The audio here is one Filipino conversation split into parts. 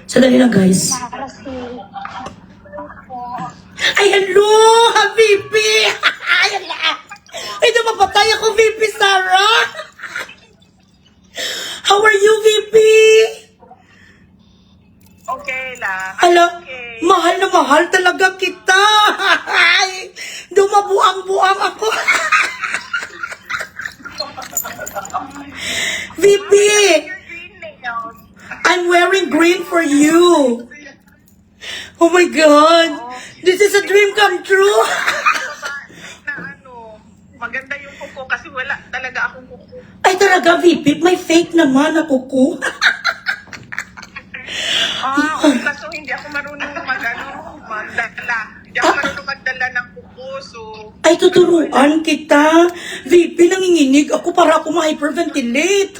Sandali lang, guys. Ay, hello! VP! Ayan na! Ay, napapatay ako, VP Sarah! How are you, VP? Okay lang. Hala, Okay. mahal na mahal talaga kita! Ay, dumabuang-buang ako! VP! Your green nails. I'm wearing green for you! Oh my God! This is a dream come true! Na ano, maganda yung kuko kasi wala talaga akong kuko. Ay talaga, VP, may fake naman ako ko. Kaso hindi ako marunong magdala. Hindi ako marunong magdala ng kuko, so... Ay, tuturuan kita. VP, nanginginig ako para ako ma-hyperventilate.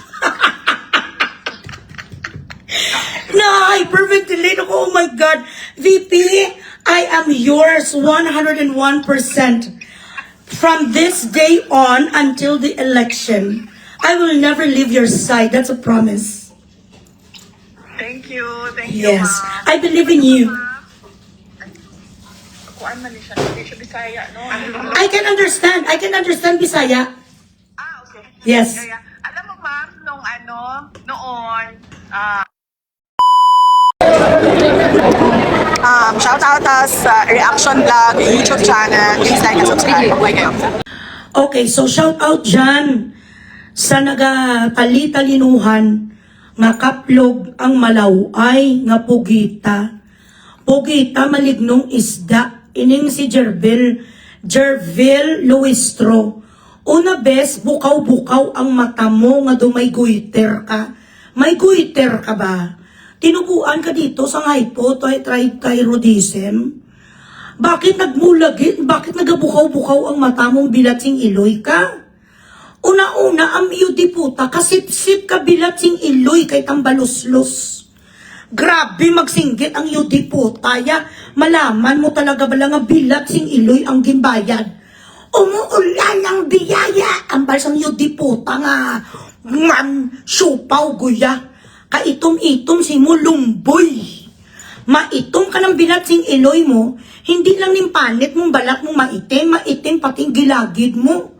Na-hyperventilate ako, oh my God. VP, I am yours 101%. From this day on until the election, I will never leave your side. That's a promise. Thank you. Thank you, Yes, ma'am. I believe in you. Kuan man siya, hindi siya Bisaya, no? I can understand Bisaya. Okay. Yes. Kaya, alam mo, ma'am, noon, shout out sa Reaction Vlog YouTube channel. Please like and subscribe. Okay kayo. Okay, so shout out dyan sa nagapalitalinuhan nga kaplog ang malaway nga pugita. Pugita malignong isda. Ining si Jervil Luistro. Una bes, bukaw-bukaw ang mata mo nga dumay guiter ka. May guiter ka ba? Tinubuan ka dito sa hypothyroidism? Bakit nagmulagit? Bakit nagabukaw-bukaw ang mata mong bilatsing iloy ka? Una-una, ang iyo di puta, kasip-sip ka bilatsing iloy kay tambaluslos. Grabe magsinggit ang iyo di puta, ya. Malaman mo talaga ba lang nga bilatsing iloy ang gimbayad? Umuulan ang biyaya, ang balsang iyo di puta nga, supaw guya. Kaitom-itom si mo lumboy. Maitom ka ng bilatsing iloy mo, hindi lang ning panit mong balat mong maitim pating gilagid mo.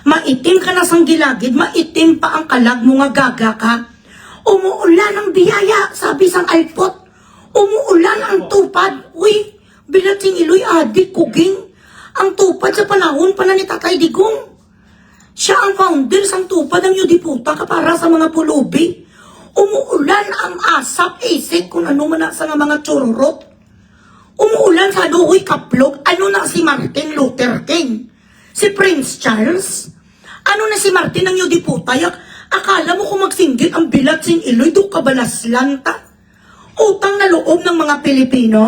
Maitim ka na sang gilagid, maitim pa ang kalag mo nga gaga ka. Umuulan ang biyaya, sabi sang alpot. Umuulan ang tupad. Uy, bilatsing iloy adik kuging. Ang tupad sa panahon pa na ni Tatay Digong. Siya ang founder sang tupad ang yudiputa kapara sa mga pulubi. Umuulan ang asap, isik kung ano man na sa mga tsururot. Umuulan sa dohoy kaplog, ano na si Martin Luther King? Si Prince Charles? Ano na si Martin ang yudiputayak? Akala mo kung magsinggit ang bilatsing iloy, do kabalaslan ta? Utang na loob ng mga Pilipino?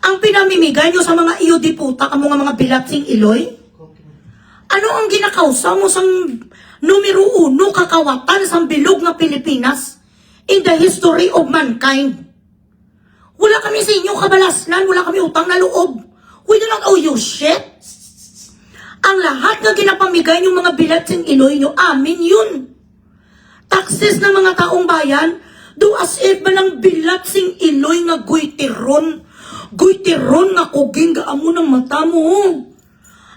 Ang pinamimigay nyo sa mga iyudiputa ka mga bilatsing iloy? Ano ang ginakausa mo sang numero 1 kakawatan sang bilog na Pilipinas in the history of mankind? Wala kami sa inyo kabalaslan, wala kami utang na loob. We do not owe you shit. Ang lahat na ginapamigay yung mga bilatsing iloy nyo, amin yun. Taxes ng mga taong bayan, do as if ba ng bilatsing iloy nga guitiron nga kuging gaamo ng mata mo.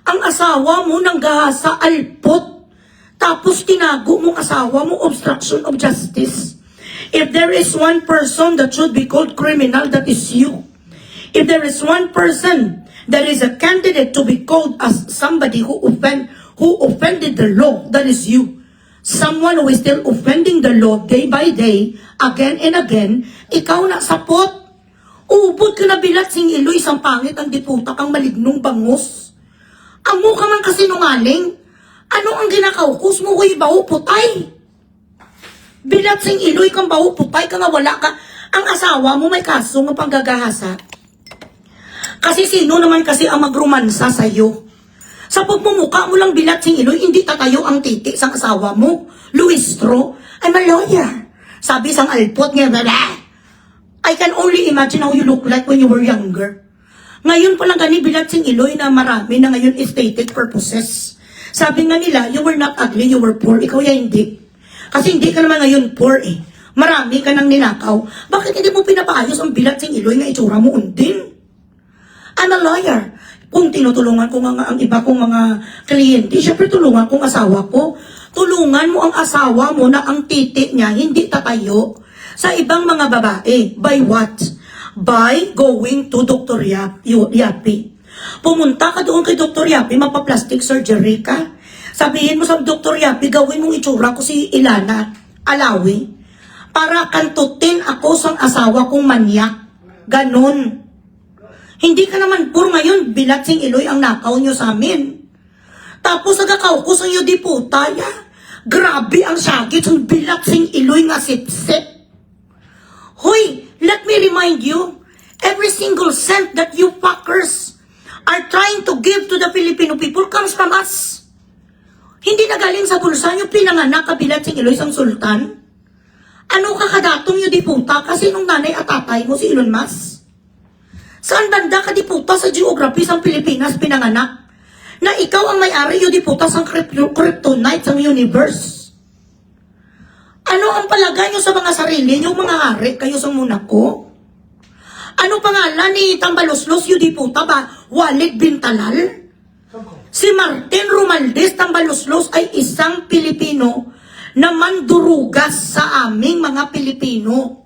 Ang asawa mo nang gahasa alpot, tapos tinago mong asawa mo, obstruction of justice. If there is one person that should be called criminal, that is you. If there is one person that is a candidate to be called as somebody who offended the law, that is you. Someone who is still offending the law day by day, again and again, ikaw na sapot. Ubod ka na bilatsing iloy, isang pangit ang diputa kang malignong bangus. Amo ka man kasinungaling. Ano ang ginakaukus mo? Huy, baho putay. Bilatsing iloy kang baho putay ka nga wala ka. Ang asawa mo may kaso ng panggagahasa. Kasi sino naman kasi ang magromansa sa'yo? Sa pagmumuka mo lang bilatsing iloy, hindi tatayo ang titi sang asawa mo. Luistro, I'm a lawyer. Sabi sang alpot nga, I can only imagine how you look like when you were younger. Ngayon pa lang gani bilatsing iloy na marami na ngayon stated purposes. Sabi nga nila, you were not ugly, you were poor. Ikaw ya hindi. Kasi hindi ka naman ngayon poor eh. Marami ka nang ninakaw. Bakit hindi mo pinapaayos ang bilat sing Iloy nga itsura mo undin? I'm a lawyer. Kung tinutulungan ko nga ang iba kong mga kliyente, syempre tulungan kong asawa ko. Tulungan mo ang asawa mo na ang titi niya hindi tatayo sa ibang mga babae. By what? By going to Dr. Yapi. Pumunta ka doon kay Dr. Yapi, magpa-plastic surgery ka. Sabihin mo sa Dr. Yapi, gawin mong itsura ko si Ilana Alawi para kantutin ako sa asawa kong manyak. Ganon. Hindi ka naman puro ngayon, bilat sing Iloy ang nakaw nyo sa amin. Tapos nagakaw ko sa iyo di putaya. Grabe ang sakit ng bilat sing Iloy nga sip-sip. Hoy, let me remind you, every single cent that you fuckers are trying to give to the Filipino people comes from us. Hindi na galing sa bulsa nyo, pinanganak kabilat sing Iloy sang sultan. Ano kakadatong nyo di puta kasi nung nanay at tatay mo si Elon Musk? Saan banda ka di puta sa geography sang Pilipinas pinanganak? Na ikaw ang may-ari yun di puta sang kryptonite sang universe. Ano ang palagay nyo sa mga sarili nyo, mga hari kayo sa Monaco? Ano pangalan ni Tambaloslos yun di puta ba? Walid Bintalal? Si Martin Romualdez Tambaloslos ay isang Pilipino na mandurugas sa aming mga Pilipino.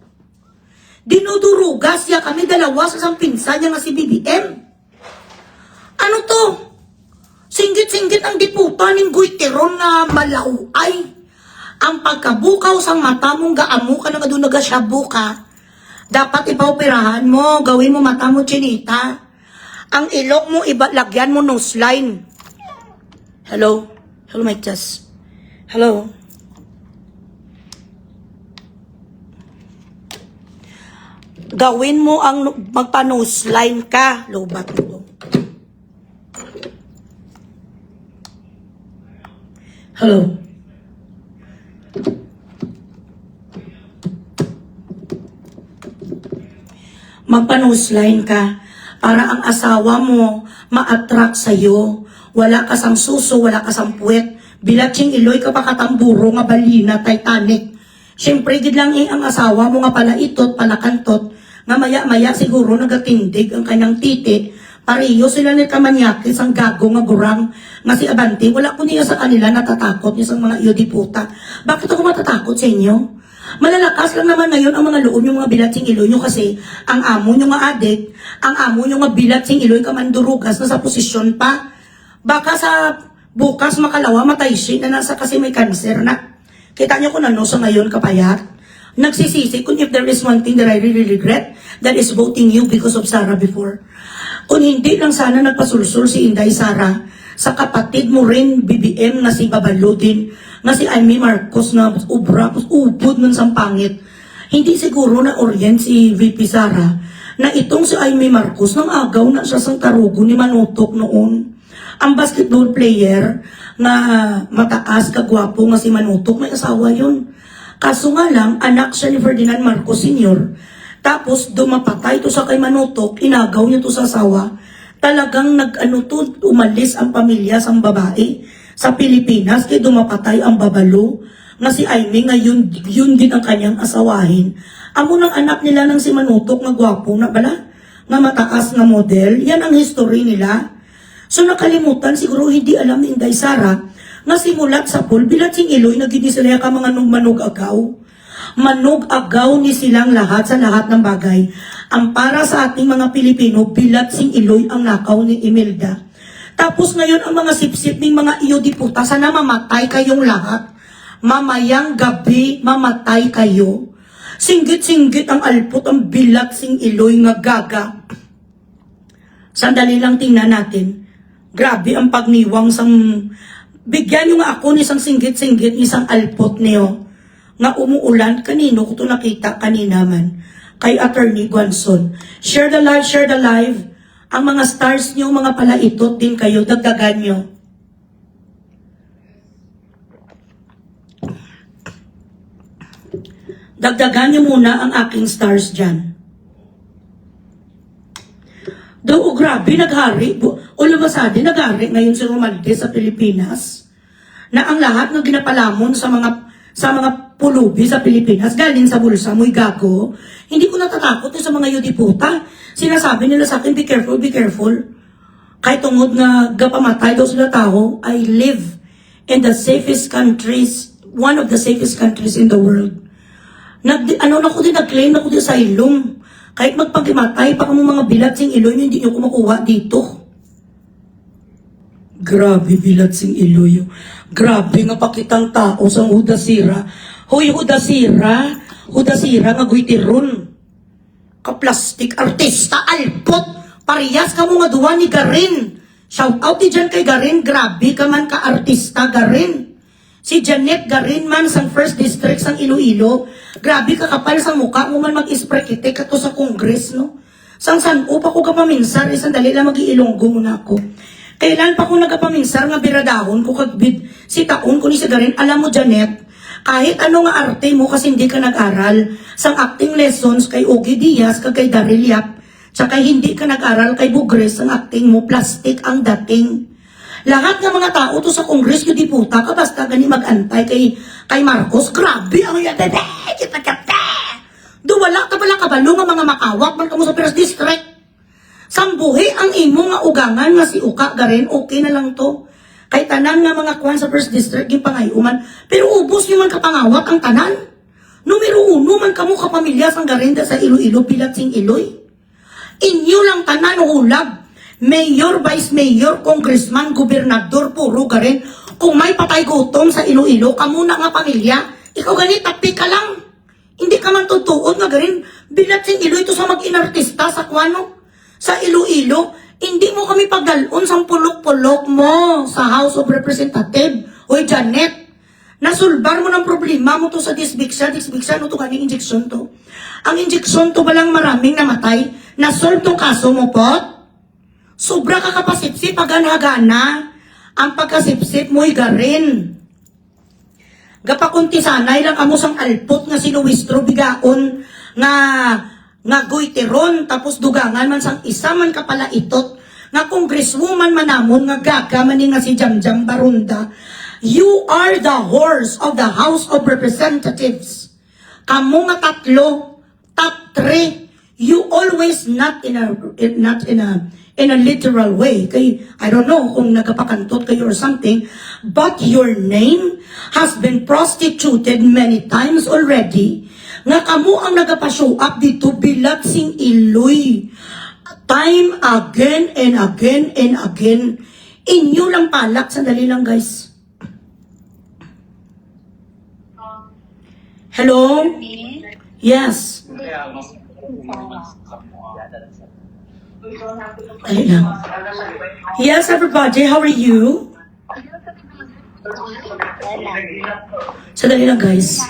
Dinudurugas niya kami dalawa sa isang pinsan niya nga si BBM. Ano to? Singgit-singgit ang diputa ng Guiteron na malauay. Ang pagkabukaw sang mata mong gaamu ka na nga doon nagasyabu ka. Dapat ipaoperahan mo, gawin mo mata mo chinita. Ang ilok mo, lagyan mo nose line. Hello? Hello, my test. Hello? Gawin mo ang magpa-nose line ka. Lobat mo to. Hello? Magpa-nose line ka para ang asawa mo ma-attract sa'yo. Wala ka sang suso, wala ka sang puwet. Bilatsing Iloy ka pa katamburo nga balina, Titanic. Siyempre, gid lang ang asawa mo nga pala itot, palakantot, nga maya-maya siguro nagatindig ang kanyang titi. Pareho sila ni Kamanyakis, ang gago nga gurang, nga si Abanti. Wala ko niya sa kanila natatakot niya sa mga iodiputa. Bakit ako matatakot sa inyo? Malalakas lang naman ngayon ang mga loob yung mga bilatsing Iloy nyo kasi ang amo nyo nga adik, ang amo nyo nga bilatsing Iloy ka mandurugas na sa posisyon pa. Baka sa bukas makalawa matay siya na nasa kasi may cancer na. Kita nyo kung ano sa ngayon kapayat. Nagsisisi kung if there is one thing that I really regret, that is voting you because of Sarah before. Kung hindi lang sana nagpasulsul si Inday Sara sa kapatid mo rin BBM na si Babaludin, na si Amy Marcos na ubod nun sa pangit. Hindi siguro na orient si VP Sara na itong si Amy Marcos nang agaw na siya sa tarugo ni Manutok noon. Ang basketball player na mataas, kagwapo nga si Manutok, may asawa yun. Kaso nga lang, anak siya ni Ferdinand Marcos Sr. Tapos dumapatay to sa kay Manutok, inagaw niya to sa asawa. Talagang umalis ang pamilya sa babae sa Pilipinas, kaya dumapatay ang babalo nga si Aimee, ngayon yun din ang kanyang asawahin. Amo ng anak nila ng si Manutok nga gwapo na bala, nga mataas nga model, yan ang history nila. So nakalimutan, siguro hindi alam ni Inday Sara, nga simulat sa pool, bilatsing Iloy, nagindi sila ka mga manog-agaw. Manog-agaw ni silang lahat sa lahat ng bagay. Ang para sa ating mga Pilipino, bilatsing Iloy ang nakaw ni Imelda. Tapos ngayon ang mga sip-sip ng mga iodiputa, sana mamatay kayong lahat. Mamayang gabi, mamatay kayo. Singgit-singgit ang alpot, ang bilatsing Iloy nga gaga. Sandali lang tingnan natin. Grabe ang pagniwang sang... Bigyan nyo nga ako ni isang singgit-singgit, isang alpot niyo. Nga umuulan, kanino ko ito nakita kanina man. Kay Attorney Guanzon. Share the live, share the live. Ang mga stars nyo, mga palaitot din kayo, dagdagan nyo. Dagdagan nyo muna ang aking stars dyan. Daw, grabe, naghari. O labasadi, naghari ngayon si Romualdez sa Pilipinas. Na ang lahat ng ginapalamon sa mga sa mga pulubi sa Pilipinas, galing sa bulsa mo'y gago. Hindi ko natatakot sa mga yudiputa. Sinasabi nila sa akin, be careful, be careful. Kahit tungod nga gapamatay daw sila tao, I live in the safest countries, one of the safest countries in the world. Nag-claim na ko din sa ilong. Kahit magpagmatay pa kamo mga bilat sing iloy, hindi nyo kumakuha dito. Grabe bilat sing iloy. Grabe nga pakitang tao sa hudasira. Hoy hudasira, hudasira nga guitiron. Ka-plastic artista, alpot, parehas ka mo nga duwa ni Garin. Shout out di dyan kay Garin, grabe ka man ka-artista Garin. Si Janet Garin man sang first district sang Iloilo, grabe ka kapal sa mukha mo man mag-spray kite kato sa Congress, no? Sang san-o pa ko kapaminsar, isang dali lang mag-iilonggo muna ako. Kailan pa ko nagapaminsar nga biradahon ko kagbid si taon ko ni si Garin, alam mo Janet, kahit ano nga arte mo kasi hindi ka nag-aral, sang acting lessons kay Ogie Diaz, kay Daryl Yap, tsaka hindi ka nag-aral kay Bugres, ang acting mo, plastic ang dating. Lahat ng mga tao to sa Congress, yung diputa ka, basta gani mag-antay kay Marcos, grabe ang yate, duwala ka pala kabalo nga mga makawak, man ka mo sa First District. Sambuhi ang imo nga ugangan nga si Uka Garin, okay na lang to. Kay tanan nga mga kwan sa First District, yung pangayuman, pero ubos nyo man kapangawak ang tanan. Numero 1 man kamo kapamilya sang Garinda sa Iloilo, Pilat sing Iloy. Inyo lang tanan hulab. Mayor, Vice Mayor, Congressman, Gobernador, puro Garin. Kung may patay gutom sa Iloilo, kamo na nga pamilya, ikaw ganit, tapi ka lang. Hindi ka man tutuod nga Garin. Bilat sing Iloy ito sa mag-inartista sa kwano. Sa Iloilo, hindi mo kami pagdalon sa pulok-pulok mo sa House of Representative. Oy, Janet, nasulbar mo ng problema mo to sa disbiksa no to kaning injection to. Ang injection to balang maraming namatay, nasolve tong kaso mo pot. Sobra ka kapasipsip, paganhagana. Ang pagkasipsip mo'y Garin. Gapakunti sanay lang amo sang alpot nga sinuwistro bigaon nga goiteron tapos dugangan man sang isa man kapala itot nga congresswoman manamon nga gaga maning nga si Jamjam Barunda. You are the horse of the House of Representatives. Kamu nga tatlo, top 3. You always not in a literal way. Kay, I don't know kung nagapakantot kayo or something, but your name has been prostituted many times already. Nga kamo ang nagapashow up dito bilat sing Iloy. Time again and again and again. Inyo lang palak. Sandali lang guys. Hello? Yes. Dali lang. Yes, everybody. How are you? Sandali lang guys.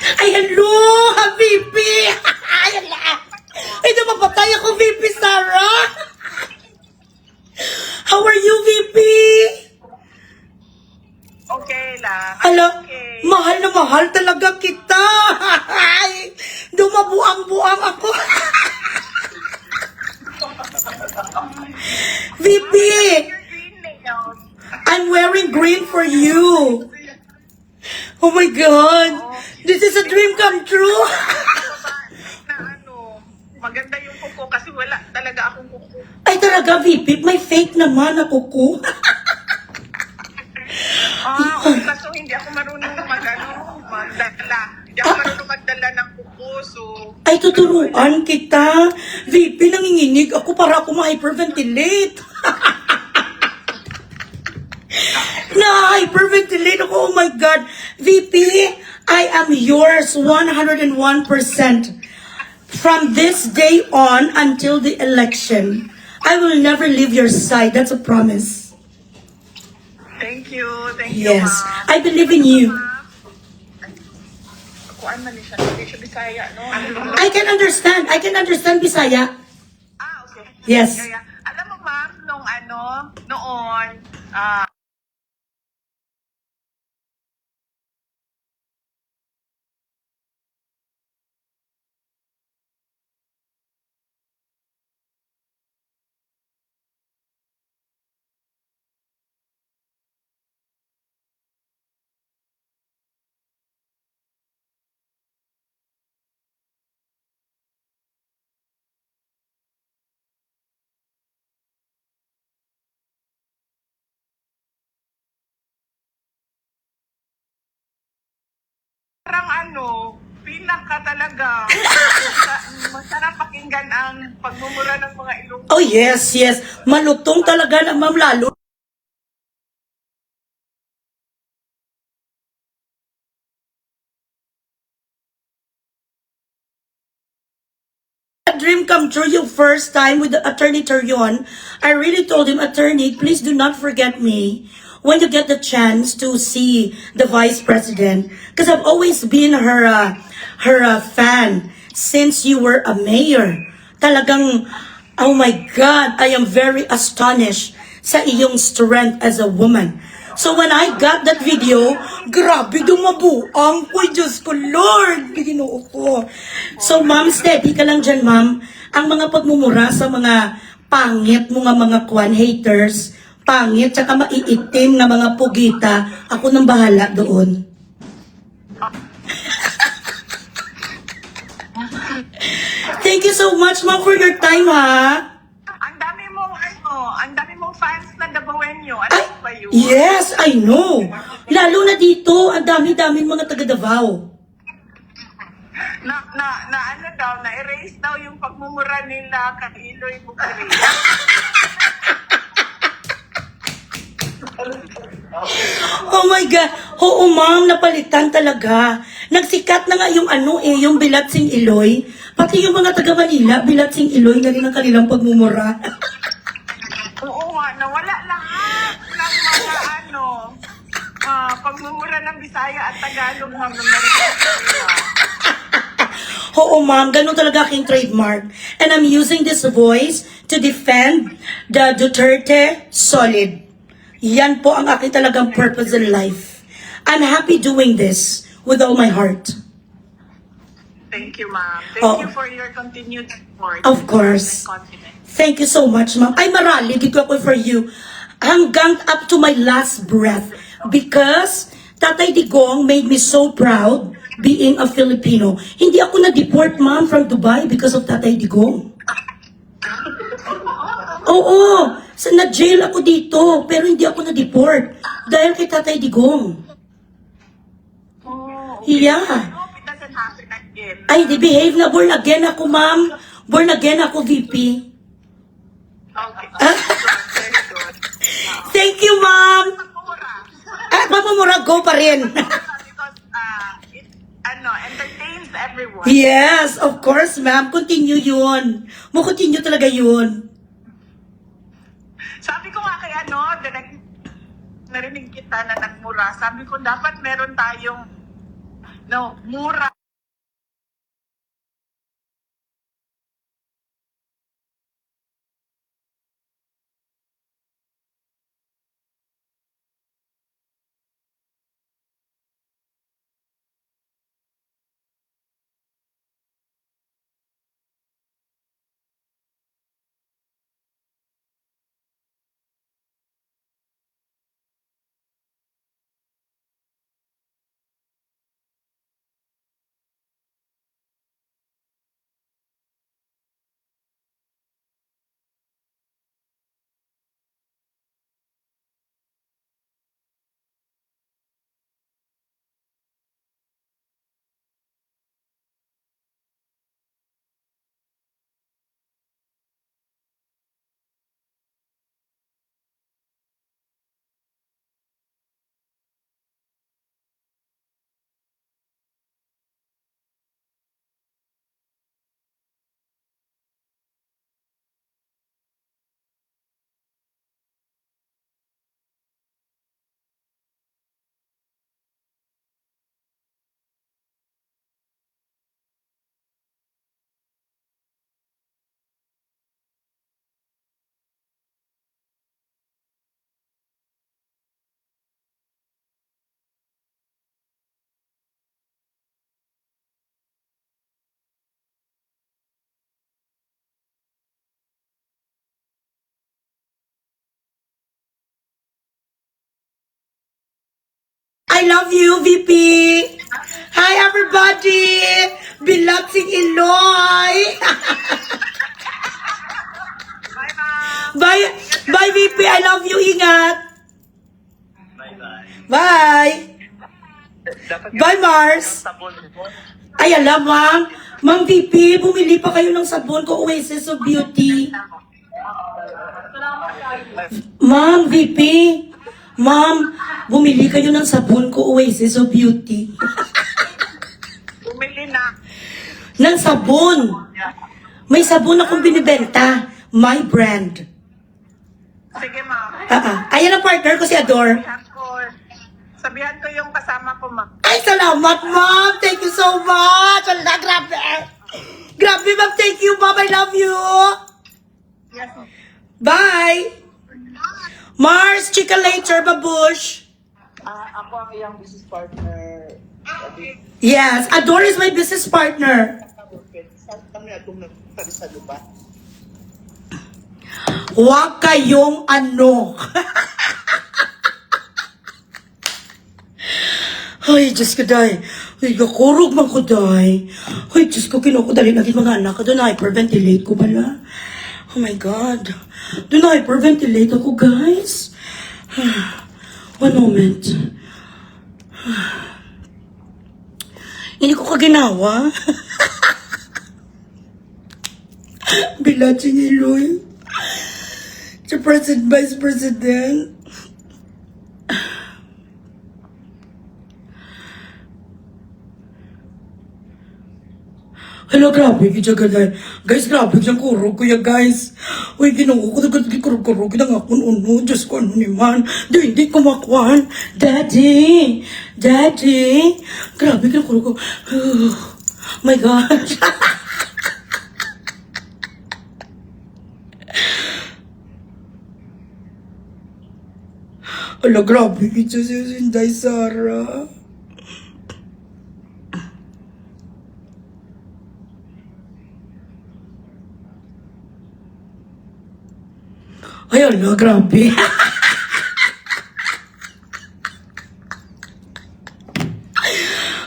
Ay, hello! VP! Ay, ay, napapatay ako, VP Sarah! How are you, VP? Okay lang. Hala, Okay. mahal na mahal talaga kita! Ay, dumabuang-buang ako! VP! Your green nails. I'm wearing green for you! Oh my God! This is a dream come true! Na ano, maganda yung kuko kasi wala talaga akong kuko. Ay talaga, VP, may fake naman na kuko. Kaso hindi ako marunong magdala. Hindi ako marunong magdala ng kuko, so... Ay, tuturuan kita. VP, nanginginig ako para ako ma-hyperventilate. Na-hyperventilate ako, oh my God. VP, I am yours 101%. From this day on until the election, I will never leave your side. That's a promise. Thank you. Thank you, Yes, ma'am. I believe in you. Kuan man siya, hindi siya Bisaya, no? I can understand. I can understand Bisaya. Okay. Yes. Alam mo, ma'am, noon, parang pinaka talaga. Masarap pakinggan ang pagmumura ng mga Ilonggo. Oh yes, yes. Malutong talaga na ma'am lalo. A dream come true yung first time with the Attorney Terion. I really told him, Attorney, please do not forget me when you get the chance to see the Vice President. Because I've always been her fan since you were a mayor. Talagang, oh my God, I am very astonished sa iyong strength as a woman. So when I got that video, grabe dumabuang. Uy, Diyos ko, Lord! Ginoo ko. So, ma'am, steady ka lang dyan, ma'am. Ang mga pagmumura sa mga pangit mga kwan haters, pangit, tsaka maiitim na mga pugita, ako nang bahala doon. Thank you so much, ma'am, for your time, ha? Ang dami mong fans na Dabawenyo. Ano Ay, ba yun? yes, I know. Lalo na dito, ang dami-daming mga taga Davao. Na-erase daw yung pagmumura nila kay Iloy Bukari. Oh my God. Oo, ma'am, napalitan talaga. Nagsikat na nga yung yung Bilatsing Iloy. Pati yung mga taga Manila, Bilatsing Iloy na rin ang kanilang pagmumura. Oo nga, nawala lahat ng mga pagmumura ng Bisaya at Tagalog hanggang narinig. Oo, ma'am, ganun talaga aking trademark. And I'm using this voice to defend the Duterte solid. Yan po ang aking talagang purpose in life. I'm happy doing this with all my heart. Thank you, ma'am. Oh. Thank you for your continued support. Of course. And confidence. Thank you so much, ma'am. Ay, marali, dito ako for you. Hanggang up to my last breath. Because Tatay Digong made me so proud being a Filipino. Hindi ako na-deport, ma'am, from Dubai because of Tatay Digong. Oo, na-jail ako dito, pero hindi ako na-deport. Dahil kay Tatay Digong. Oh, Yeah. I hope it doesn't happen again. Ay, di behave na. Born again ako, ma'am. Born again ako, VP. Okay. Very good. Thank you, ma'am. Pagmumura. Pamamura, go pa rin. Because it entertains everyone. Yes, of course, ma'am. Continue yun. Continue talaga yun. Sabi ko nga kay direct narinig kita na nagmura. Sabi ko dapat meron tayong mura. I love you, VP. Hi, everybody. Bilatsing Iloy. Bye, ma'am. Bye, bye, VP. I love you. Ingat. Bye-bye. Bye. Dapat Bye, Mars! sabon mo. Ay, alam, ma'am. Ma'am VP, bumili pa kayo ng sabon ko, Oasis of Beauty. Ma'am VP, ma'am, bumili kayo ng sabon ko, Oasis of Beauty. Bumili na. Ng sabon. May sabon akong binibenta. My brand. Sige, ma'am. Ayan ang partner ko, si Ador. Sabihan ko yung kasama ko, ma'am. Ay, salamat, ma'am. Thank you so much. Ala, grabe. Grabe, ma'am. Thank you, ma'am. I love you. Yes. Bye. Mars, chika later, babush. Ako ang iyong business partner. Yes, Ador is my business partner. Kami atong nagtali sa lupa. Huwag kayong ano. Ay, Diyos ko, day. Ay, kakurog man ko, day. Ay, Diyos ko, kinukudali lagi mga anak ko. Doon na hyperventilate ko pala. Oh my God. Doon na hyperventilate ako, guys. One moment. Hindi ko kaginawa. Bilating Iloy. Si President, Vice President. Hala, grabe, kaya ganyan. Guys, grabe, kaya kurog ko ya, guys. Uy, ginoo ko, kurog-kurog, na nga kung ano, Diyos ko, ano naman. Hindi ko makuhan. Daddy! Daddy! Grabe, kaya kurog ko. Oh, my gosh. Hala, grabe, kaya si Inday Sara. Ay, ala, grabe.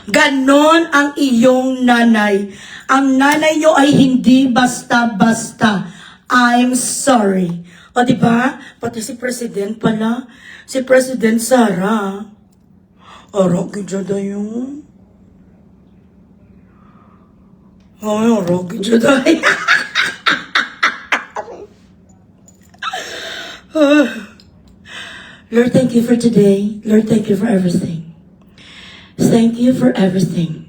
Ganon ang iyong nanay. Ang nanay nyo ay hindi basta-basta. I'm sorry. O, diba? Pati si President pala. Si President Sara. Aragi dyan yun. Ay, aragi dyan. Lord, thank you for today. Lord, thank you for everything. Thank you for everything.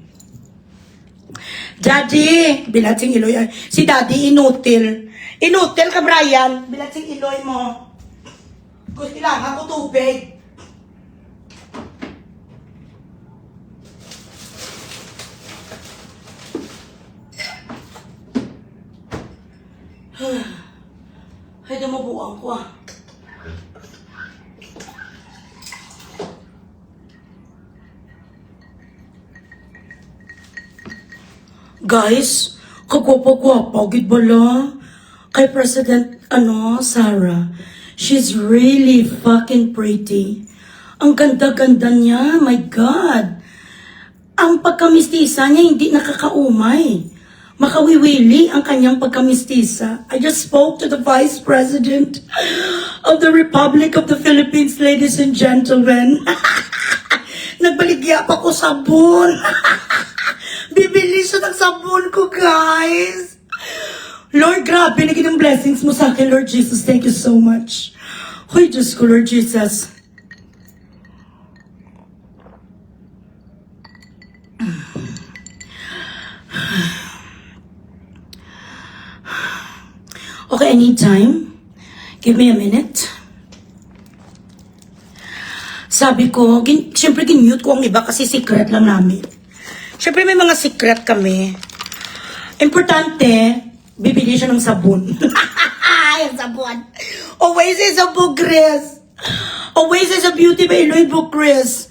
Daddy! Bilatsing Iloy. Si Daddy, inutil. Inutil ka, Brian. Bilatsing Iloy mo. Gusto kailangan ko tubig. Ay, damabuan ko ah. Guys, kagwapa-gwapa, gid bala. Kay President, Sarah. She's really fucking pretty. Ang ganda-ganda niya, my God. Ang pagkamistisa niya hindi nakakaumay. Makawiwili ang kanyang pagkamistisa. I just spoke to the Vice President of the Republic of the Philippines, ladies and gentlemen. Nagbaligya pa ko sabon. Bibili siya ng sabon ko, guys. Lord, grabe, naging ang blessings mo sa akin, Lord Jesus. Thank you so much. Hoy, Diyos ko, Lord Jesus. Okay, anytime. Give me a minute. Sabi ko, siyempre ginmute ko ang iba kasi secret lang namin. Siyempre may mga secret kami. Importante, bibili siya ng sabon. Yung sabon. Oasis of Bugres. Oasis of Beauty by Eloy Bugres.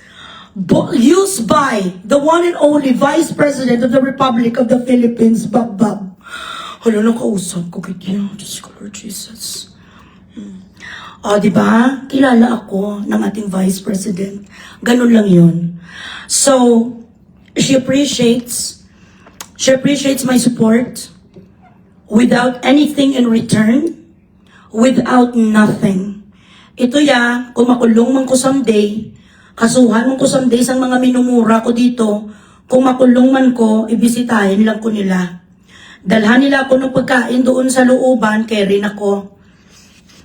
Used by the one and only Vice President of the Republic of the Philippines, Bob Bob. Hala, nakausap ko kaya. Diyos ko, Lord Jesus. O, diba? Kilala ako ng ating Vice President. Ganun lang yun. So, she appreciates my support without anything in return, without nothing. Ito ya, kung makulong man ko someday, Kasuhan ko someday ang mga minumura ko dito. Kung makulong man ko, ibisitahin lang ko nila. Dalhan nila ako ng pagkain doon sa looban, kaya rin ako.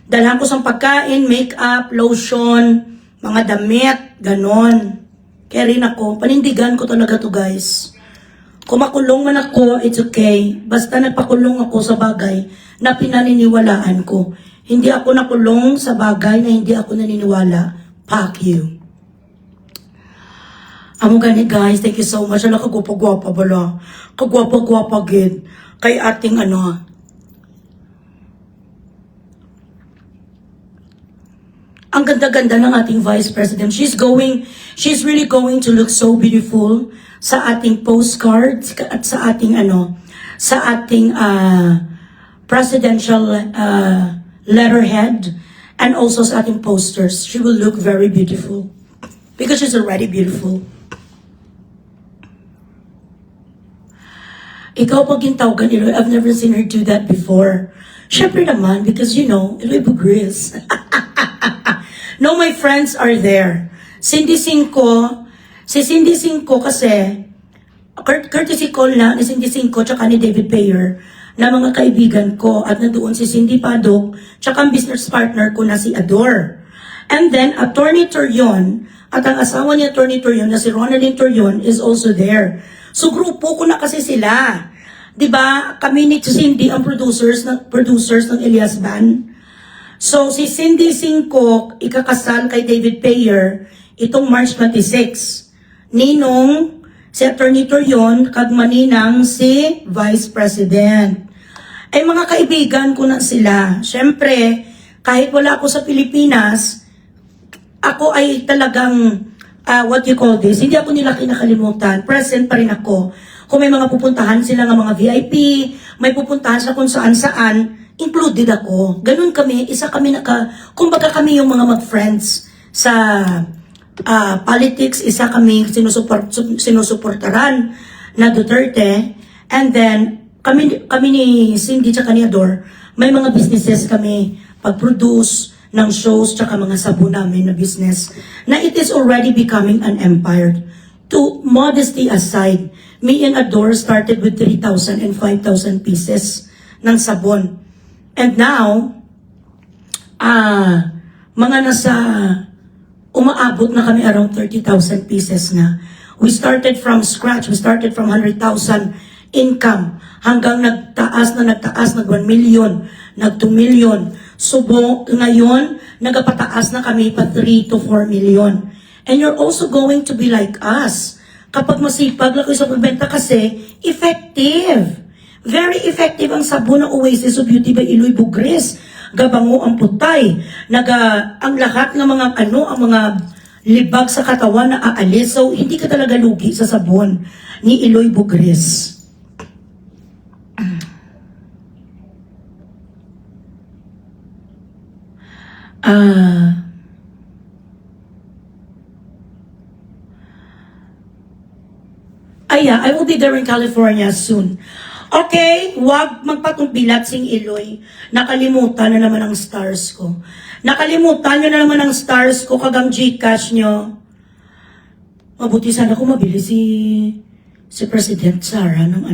Dalhan ko sa pagkain, make-up, lotion, mga damit, ganon. Kaya rin ako. Panindigan ko talaga to guys. Kung makulong man ako, it's okay. Basta nagpakulong ako sa bagay na pinaniniwalaan ko. Hindi ako nakulong sa bagay na hindi ako naniniwala. Fuck you. Amo gani guys, thank you so much. Ala, kagwapa-gwapa bala. Kagwapa-gwapa gid. Kay ating ang ganda-ganda ng ating Vice President. She's really going to look so beautiful sa ating postcards at sa ating presidential letterhead and also sa ating posters. She will look very beautiful because she's already beautiful. Ikaw pag gintawagan, Eloy, I've never seen her do that before. Syempre naman, because you know, Eloy Bugris. No, my friends are there. Si Cindy Cinco kasi, courtesy call na ni Cindy Cinco tsaka ni David Payer na mga kaibigan ko at nandoon si Cindy Padok tsaka ang business partner ko na si Ador. And then, Attorney Torion at ang asawa ni Attorney Torion na si Ronaldine Torion is also there. So, grupo ko na kasi sila. Diba? Kami ni Cindy ang producers ng Elias Band. So, si Cindy Cinco, ikakasal kay David Payer, itong March 26. Ninong, si Attorney Torion, kagmaninang si Vice President. Ay mga kaibigan ko na sila. Siyempre, kahit wala ako sa Pilipinas, ako ay talagang, what you call this, hindi ako nila kinakalimutan. Present pa rin ako. Kung may mga pupuntahan sila ng mga VIP, may pupuntahan sa kung saan-saan, included ako. Ganun kami, kumbaga kami yung mga mag-friends sa politics, isa kami sinusuportaran na Duterte. And then, kami ni Cindy tsaka ni Ador, may mga businesses kami pag-produce ng shows tsaka mga sabon namin na business na it is already becoming an empire. To modesty aside, me and Ador started with 3,000 and 5,000 pieces ng sabon. And now, mga nasa umaabot na kami around 30,000 pieces na. We started from scratch. We started from 100,000 income hanggang nag 1 million, nag 2 million. Subo, ngayon, nagpataas na kami pa 3 to 4 million. And you're also going to be like us. Kapag masipag lang kayo sa pagbenta kasi, effective. Very effective ang sabon ng Oasis of Beauty by Eloy Bugris. Gabango ang putay. Ang lahat ng mga ang mga libag sa katawan na aalis. So, hindi ka talaga lugi sa sabon ni Eloy Bugris. I will be there in California soon. Okay, wag magpatungbilat sing Eloy. Nakalimutan na naman ang stars ko. Nakalimutan nyo na naman ang stars ko kagang Gcash nyo. Mabuti sana kung mabili si President Sara ng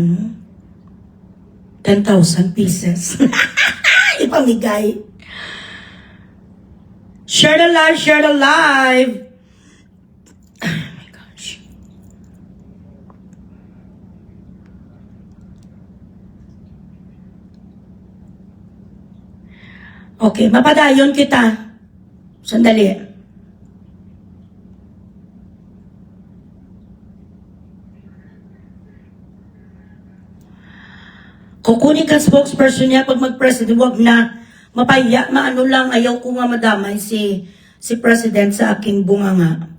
10,000 pieces. Ipamigay. Share the live, share the live. Oh my gosh. Okay, mapadayon kita. Sandali. Kukunin ka spokesperson niya pag mag-president, wag na. Mapaya, maano lang, ayaw ko nga madamay si President sa aking bunganga.